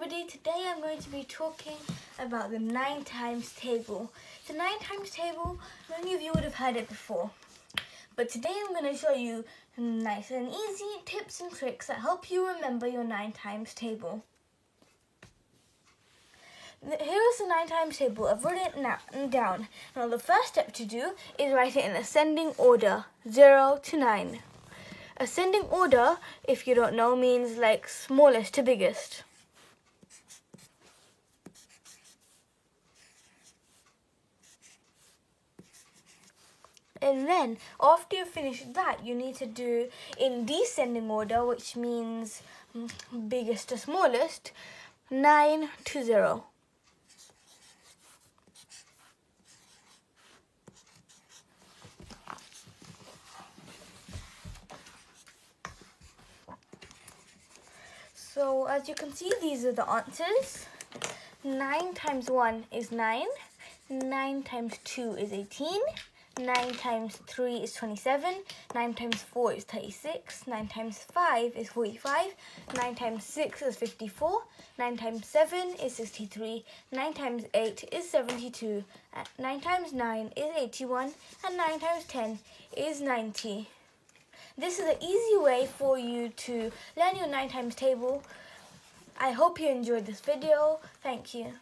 everybody, today I'm going to be talking about the 9 times table. The 9 times table, many of you would have heard it before. But today I'm going to show you nice and easy tips and tricks that help you remember your 9 times table. Here is the 9 times table. I've written it down. Now the first step to do is write it in ascending order, 0 to 9. Ascending order, if you don't know, means like smallest to biggest. And then, after you've finished that, you need to do in descending order, which means biggest to smallest, 9 to 0. So, as you can see, these are the answers. 9 times 1 is 9. 9 times 2 is 18. 9 times 3 is 27, 9 times 4 is 36, 9 times 5 is 45, 9 times 6 is 54, 9 times 7 is 63, 9 times 8 is 72, 9 times 9 is 81, and 9 times 10 is 90. This is an easy way for you to learn your 9 times table. I hope you enjoyed this video. Thank you.